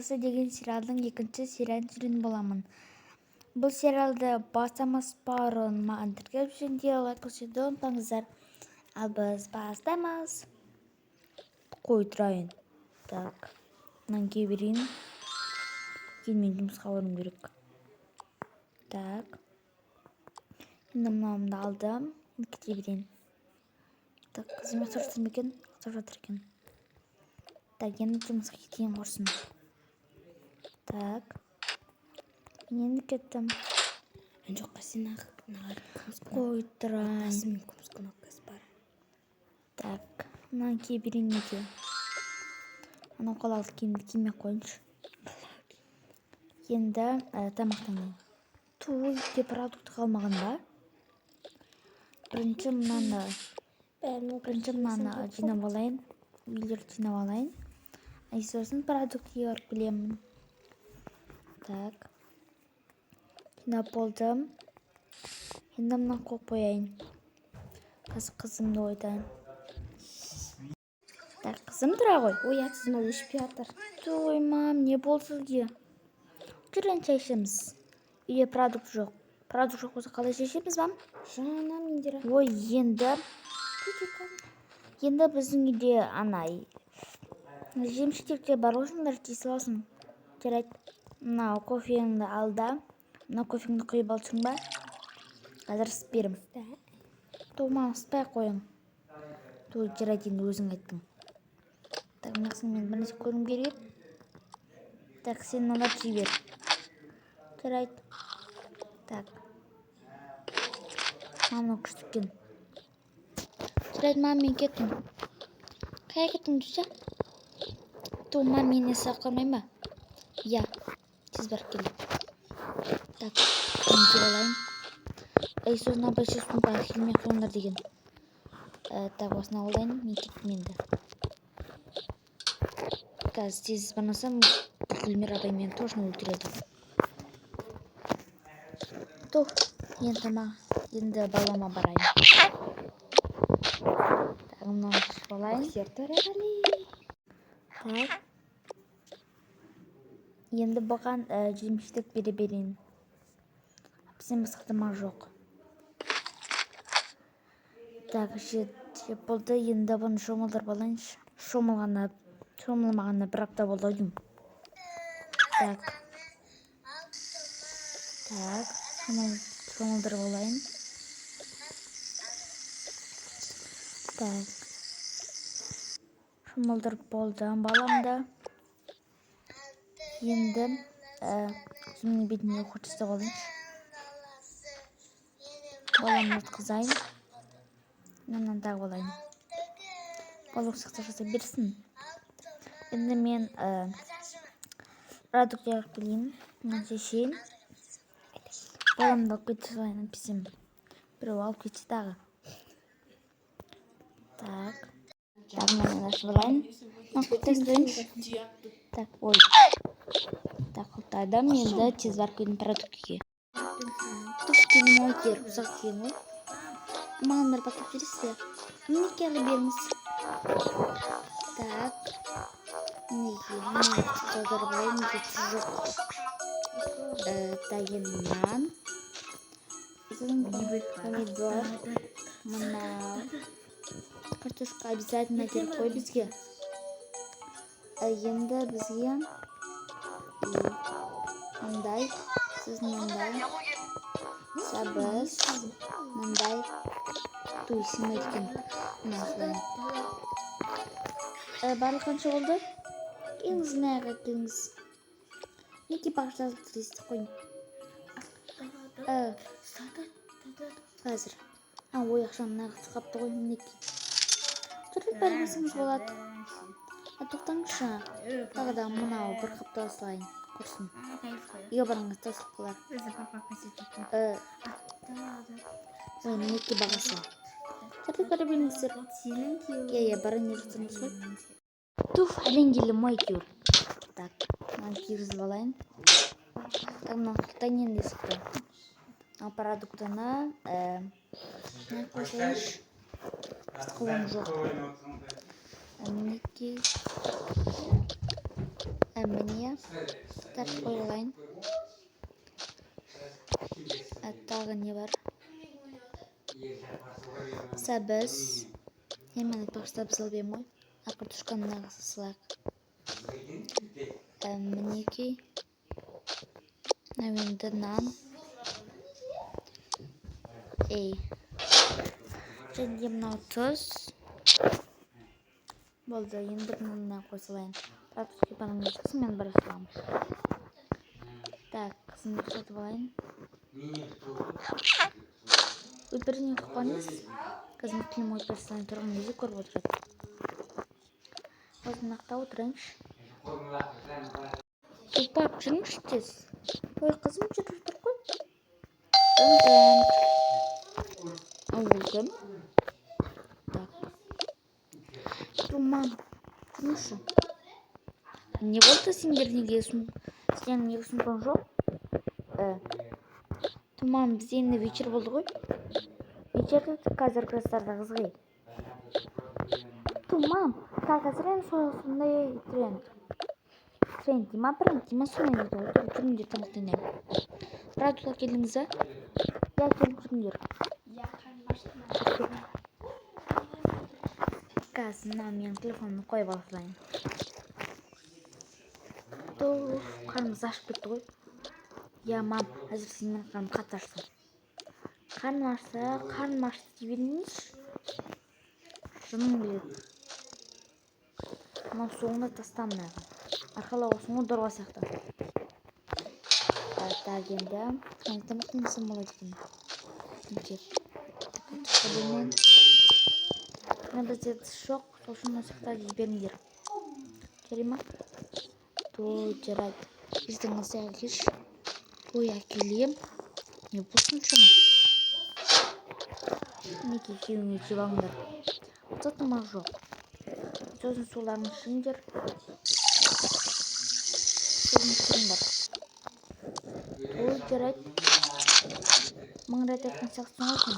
Ағысы деген сериалдың екінші сериясын түсірген боламын. Бұл сериалды бастамас-бұрын маған тіркеліп жүргенде лайк қосуды ұмытпаңыздар. Ал біз бастаймыз. Қой тұрайын. Так, мынаны кие берейін. Кейін мен жұмысқа баруым керек. Так. Енді мынауымды алдым. Енді кете берейін. Так, қызым ұйықтап жатыр ма екен? Ұйықтап жатыр екен. Так, енді жұмысқа кетейін құрсын. Так. Мен енді кеттім. Жоқ, сен Қой тұрайын. Так, мынаны кие берейін неге. Анау қалалық киімді кимей қойыншы. Енді тамақтанайын. Үйде продукт қалмаған ба? Бірінші мынаны жинап алайын. Үйлерді жинап алайын. Сосын продуктіге барып келемін. Так. Жинап болдым. Енді мынаны қойып қояйын. Қазір қызымды оятайын. Так, қызым тұра ғой. Ой, сіздің ол ішпей жатыр. Ой, мам, не болды сізге? Жүрген шай ішеміз. Үйде продукт жоқ. Продукт жоқ болса қалай шешеміз, мам? Жаным, Индира. Ой, енді біздің үйде жемшектер бар ғой, сондар жей саласың. Жарайды. Мынау кофеңді ал да. Мынау кофеңді құйып алсың ба? Қазір ысып берем. Мам, ыспай қойың. Жарайды, енді өзің айттың. Так, мынақсын мен бірнәрсе көргім керек. Так, сен мыналарды жей бер. Жарайды. Так. Мамның күшті екен. Жарайды, мам, мен кеттім. Қайда кеттің, Дуся? Мам, мені сақ қалмайын ба? Иә, тез барып кел. Так, мен кеп алайын. Сосын абай сумка келмей қойыңдар деген. Так, осыны алайын, мен кеттім енді. Қазір тез бармасам, Гүлмира абай мені точно өлтіреді. Енді балама барайын. Так, мынаны ішіп алайын. Так. Енді бұған жемшектік бере берейін. Бізден басқа тамақ жоқ. Так, жеп болды. Енді бұны шомылдырып алайыншы. Шомылмағанына бір апта болды деймін. Так. Так, шомылдырып алайын. Так. Шомылдырып болдым баламды. Енді өзімнің бетімде қоршыстап алайыншы. Баламды жатқызайын. Мынаны тағып алайын. Балық сақтап жаса берсін. Енді мен продуктке алып келейін. Мынаны шешейін. Баламды алып кетіп салайын, әйтпесем біреу алып кетсе тағы. Так. Так, мынаны ашып алайын. Так, ой. Так, ұлтайдым. Енді тез барып келдім продуктіге. Келім ой кер, ұзақ келім ой. Маған бір пакет бересіз. Мінеке алып беріңіз. Так. Мінеке жолдары болайын, мінеке жоқ. Так, енді нан. Помидор. Мынау. Картошка обязательно келіп қой бізге. Енді бізге мындай, сіз мындай, сабыз, мындай, туйсың өткен. Барлық қанша болды? Келіңіз, мәға келіңіз. Неге бағыштазы тілесті қойын? Қазір. Ой, ақшам нағыз қапты қойын, неге? Тұрып бәрімізіңіз болады. Тоқтаңызшы. Тағы да мынау бір қапты асылайын. Көрсін. Еге барыңыз, тасылып қалар. Ой, неге бағасы? Тұрып бәрі біліңіздер. Барын не жатырыңыз ғой? Әлен келім ой кеуір. Так, мынаны кигізіп алайын. Так, мынаны қылтайын енді есікті. Продуктына не қойсайыншы? Қылым жоқ. Мінеке Міне тартып қойылайын. Тағы не бар? Сәбіз. Hemen başta bir мой. А картошканы нағыз сылақ. Мінеки. Енді нан. Және мынау тұз. Болды, енді мына қосылайын. Картошка параны шықсын, мен бір саламын. Так, қызымды сатып алайын. Өйбіріне қойыңыз. Қызым тілім ой персонай тұрған кезде көріп отырады. Өзін нақта отырайыншы. Сұлпап жүріңші тез. Ой, қызым жүріп тұр ғой. Oldu. Так. Tamam. Nasıl? Ne oldu sinirli diyorsun? Sen yiyorsun konuşuyor. Tamam, biz yine вечер oldu koy. Вечерде қазір класстарда қызғай. Tamam. Қазір сондай тренд. Тренд Дима прям Дима сондай дейді. Жүріңдер тамақтанайын. Радиоға келдіңіз, я келіп жүріңдер. Қазір мен телефонымды қойып алайын. Қарнымыз ашып кетті ғой. Я мам, әзір сенің қарным қатты ашты. Қарным ашты дей бермейінші. Жыным келеді. Мынау соңында тастамын ағы. Арқалауға соңғы дұрға сияқты. Так енді. Тамақтың несін болады екен. Кәдіммен. Бізде жоқ, сосын мысықта дей беріңдер. Жарай ма? Жарайды. Біздің ысыға кеш. Ой, әкелем. Не болсын шыма? Неке кеуіңе жеп алыңдар. Затыма жоқ. Сосын соларын ішіңдер. Сосын тұрыңдар. Ой, жарайды. Мың рет айтқан сияқтысың ғой.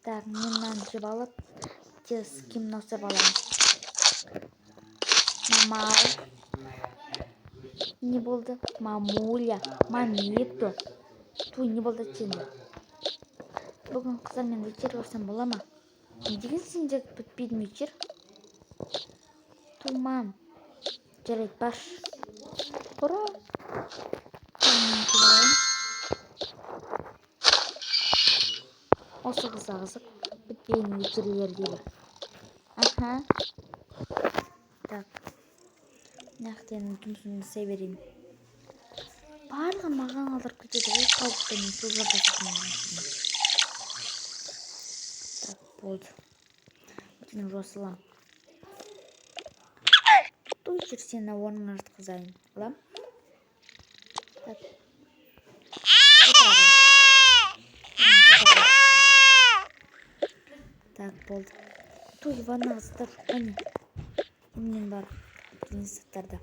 Так, мен мынаны жеп алып, тез киімін ауыстырып аламын. Мамау. Не болды? Мамуля. Мамиту. Туй, не болды сенде? Бүгін қыздармен вечер көрсем бола ма? Не деген сенде бітпейді вечер? Туй, мам. Жарайды, баш. Ура! Осы қызағызық бітпейін вечерлер дейді. Аха. Так. Нақтен жұмысын сай берейін. Барлығы маған алдырып кетеді ғой қауіпті мен созға басып. Так, болды. Өтінің жосылам. Той жүрсені орныңа жатқызайын. Алам? Так. Так, болды. Той ваннаға заттар қане. Мен бар. Денис заттарда.